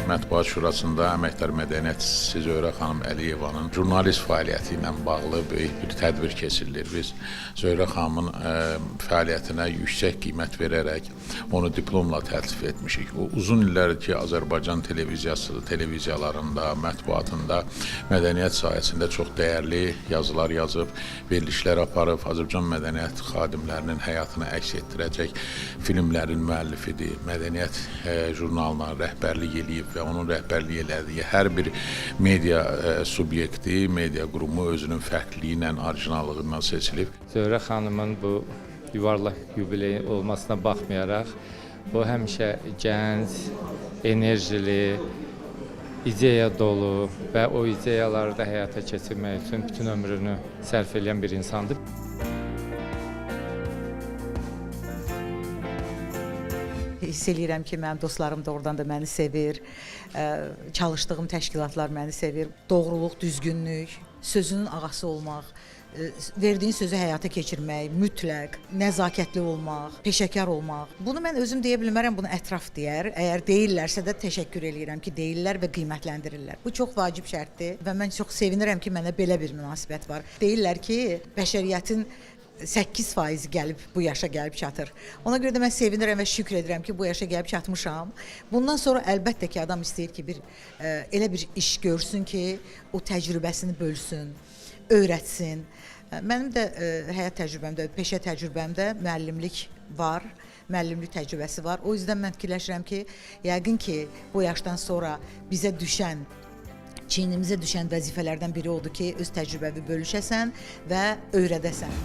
Mətbuat Şurasında əməkdar mədəniyyətçisi Zöhrə xanım Əliyevanın jurnalist fəaliyyəti ilə bağlı böyük bir tədbir keçirilir. Biz Zöhrə xanımın fəaliyyətinə yüksək qiymət verərək onu diplomla təltif etmişik. O uzun illərdir ki, Azərbaycan televiziyalarında, mətbuatında mədəniyyət sahəsində çox dəyərli yazılar yazıb, verilişlər aparıb, Azərbaycan mədəniyyət xadimlərinin həyatını əks etdirəcək filmlərin müəllifidir. Mədəniyyət jurnalına rəhbərlik eləyib və onun rəhbərlik elədiyi hər bir media subyekti, media qurumu özünün fərqliliyi ilə, orijinallığından seçilib. Zöhrə xanımın bu yuvarlaq yubileyi olmasına baxmayaraq, o həmişə gənc, enerjili, ideya dolu və o ideyaları da həyata keçirmək üçün bütün ömrünü sərf edən bir insandır. Hiss eləyirəm ki, mənim dostlarım da oradan da məni sevir, çalışdığım təşkilatlar məni sevir. Doğruluq, düzgünlük, sözünün ağası olmaq, verdiyin sözü həyata keçirmək, mütləq, nəzakətli olmaq, peşəkar olmaq. Bunu mən özüm deyə bilmərəm, bunu ətraf deyər. Əgər deyirlərsə də təşəkkür eləyirəm ki, deyirlər və qiymətləndirirlər. Bu çox vacib şərtdir və mən çox sevinirəm ki, mənə belə bir münasibət var. Deyirlər ki, bəşəriyyətin 8% gəlib bu yaşa gəlib çatır. Ona görə də mən sevinirəm və şükür edirəm ki, bu yaşa gəlib çatmışam. Bundan sonra əlbəttə ki, adam istəyir ki, elə bir iş görsün ki, o təcrübəsini bölsün, öyrətsin. Mənim də həyat təcrübəmdə, peşə təcrübəmdə müəllimlik var, müəllimlik təcrübəsi var. O yüzden mən fikirləşirəm ki, yəqin ki, bu yaşdan sonra bizə düşən, çiynimizə düşən vəzifələrdən biri odur ki, öz təcrübəvi bölüşəsən və öyrədəsən.